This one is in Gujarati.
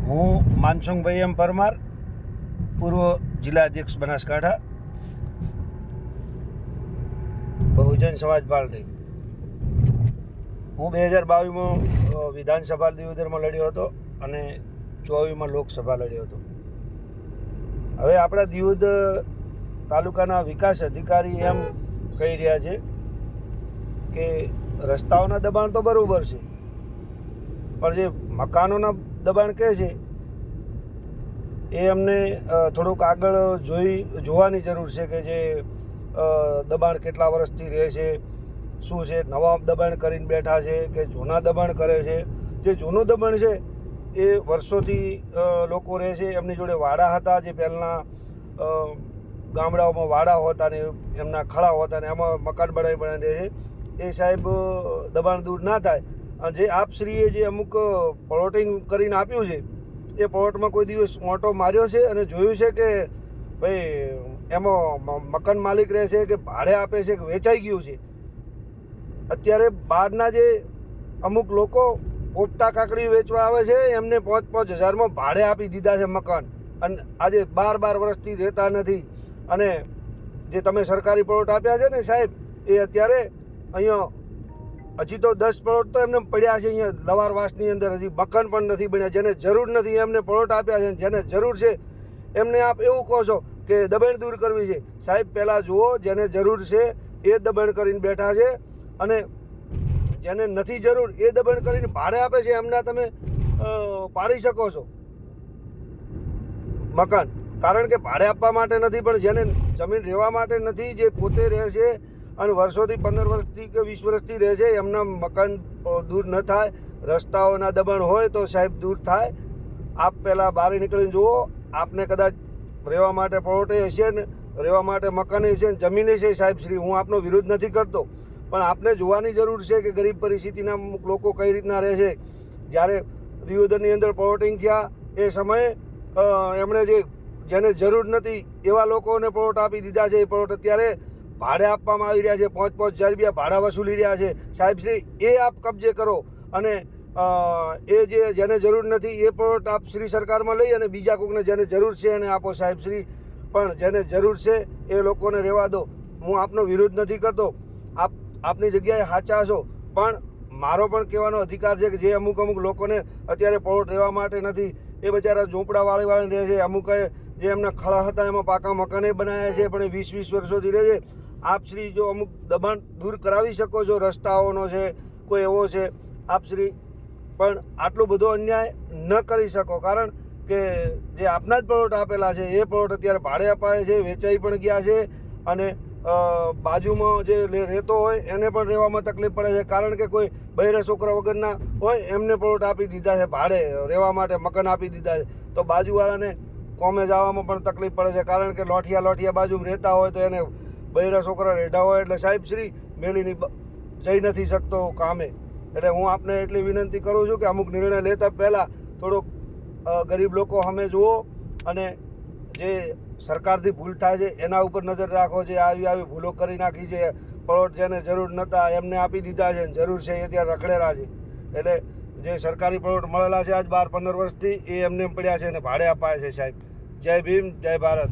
હું માનસુંગભાઈ એમ પરમાર, પૂર્વ જિલ્લા અધ્યક્ષ બનાસકાંઠા, બહુજન સમાજ પાર્ટી. હું 2022માં વિધાનસભા દિયોદરમાં લડ્યો હતો અને 24માં લોકસભા લડ્યો હતો. હવે આપણા દિયોદ તાલુકાના વિકાસ અધિકારી એમ કહી રહ્યા છે કે રસ્તાઓના દબાણ તો બરાબર છે, પણ જે મકાનોના દબાણ કહે છે એ અમને થોડુંક આગળ જોવાની જરૂર છે કે જે દબાણ કેટલા વર્ષથી રહે છે, શું છે, નવા દબાણ કરીને બેઠા છે કે જૂના દબાણ કરે છે. જે જૂનું દબાણ છે એ વર્ષોથી લોકો રહે છે, એમની જોડે વાડા હતા, જે પહેલાં ગામડાઓમાં વાડા હોતા ને એમના ખળા હોતા ને એમાં મકાન બનાવી રહે છે. એ સાહેબ દબાણ દૂર ના થાય. અને જે આપશ્રીએ જે અમુક પ્લોટિંગ કરીને આપ્યું છે એ પ્લોટમાં કોઈ દિવસ ઓંટો માર્યો છે અને જોયું છે કે ભાઈ એમાં મકાન માલિક રહે છે કે ભાડે આપે છે કે વેચાઈ ગયું છે. અત્યારે બહારના જે અમુક લોકો પોપટા કાકડી વેચવા આવે છે એમને 5-5 હજારમાં ભાડે આપી દીધા છે મકાન, અને આજે 12 વર્ષથી રહેતા નથી. અને જે તમે સરકારી પ્લોટ આપ્યા છે ને સાહેબ, એ અત્યારે અહીંયા હજી તો 10 પ્લોટ તો એમને પડ્યા છે અહીંયા લવારવાસની અંદર, હજી મકાન પણ નથી બન્યા. જેને જરૂર નથી એમને પ્લોટ આપ્યા છે, જેને જરૂર છે એમને આપ એવું કહો છો કે દબાણ દૂર કરવી છે. સાહેબ પહેલાં જુઓ, જેને જરૂર છે એ દબાણ કરીને બેઠા છે, અને જેને નથી જરૂર એ દબાણ કરીને ભાડે આપે છે. એમના તમે પાડી શકો છો મકાન, કારણ કે ભાડે આપવા માટે નથી, પણ જેને જમીન રહેવા માટે નથી, જે પોતે રહે છે અને વર્ષોથી 15 વર્ષથી કે 20 વર્ષથી રહે છે, એમના મકાન દૂર ન થાય. રસ્તાઓના દબાણ હોય તો સાહેબ દૂર થાય. આપ પહેલાં બહાર નીકળીને જુઓ, આપને કદાચ રહેવા માટે પ્લોટે હશે ને રહેવા માટે મકાને હશે ને જમીને છે સાહેબ શ્રી, હું આપનો વિરોધ નથી કરતો, પણ આપને જોવાની જરૂર છે કે ગરીબ પરિસ્થિતિના અમુક લોકો કઈ રીતના રહે છે. જ્યારે દિયોદરની અંદર પ્લોટિંગ થયા એ સમયે એમણે જેને જરૂર નથી એવા લોકોને પ્લોટ આપી દીધા છે. એ પ્લોટ અત્યારે ભાડે આપવામાં આવી રહ્યા છે, 5-5 હજાર રૂપિયા ભાડા વસૂલી રહ્યા છે સાહેબ શ્રી. એ આપ કબજે કરો અને એ જેને જરૂર નથી એ પ્લોટ આપ શ્રી સરકારમાં લઈ અને બીજા કોઈને જેને જરૂર છે એને આપો સાહેબ શ્રી. પણ જેને જરૂર છે એ લોકોને રહેવા દો. હું આપનો વિરોધ નથી કરતો, આપની જગ્યાએ સાચા છો, પણ મારો પણ કહેવાનો અધિકાર છે કે જે અમુક લોકોને અત્યારે પ્લોટ રહેવા માટે નથી, એ બચારા ઝૂંપડાવાળી રહે છે. અમુક જે એમના ખળા હતા એમાં પાકા મકાને બનાવ્યા છે, પણ એ 20 વર્ષોથી રહે છે. આપ શ્રી જો અમુક દબાણ દૂર કરાવી શકો છો, રસ્તાઓનો છે કોઈ એવો છે આપ શ્રી, પણ આટલો બધો અન્યાય ન કરી શકો, કારણ કે જે આપના જ પ્લોટ આપેલા છે એ પ્લોટ અત્યારે ભાડે અપાય છે, વેચાઈ પણ ગયા છે, અને બાજુમાં જે રહેતો હોય એને પણ રહેવામાં તકલીફ પડે છે, કારણ કે કોઈ બહેરા છોકરા વગરના હોય એમને પ્લોટ આપી દીધા છે ભાડે રહેવા માટે, મકાન આપી દીધા છે. તો બાજુવાળાને કોમે જવામાં પણ તકલીફ પડે છે, કારણ કે લોઠિયા બાજુમાં રહેતા હોય તો એને બહેરા છોકરા રેઢા હોય એટલે સાહેબ શ્રી મેલીની જઈ નથી શકતો કામે. એટલે હું આપને એટલી વિનંતી કરું છું કે અમુક નિર્ણય લેતા પહેલાં થોડુંક ગરીબ લોકો સામે જુઓ, અને જે સરકારથી ભૂલ થાય છે એના ઉપર નજર રાખો. જે આવી ભૂલો કરી નાખી છે, પ્લોટ જેને જરૂર નહોતા એમને આપી દીધા છે, જરૂર છે એ ત્યાં રખડેલા છે. એટલે જે સરકારી પ્લોટ મળેલા છે આજ 12-15 વર્ષથી એ એમને પડ્યા છે અને ભાડે અપાય છે સાહેબ. જય ભીમ, જય ભારત.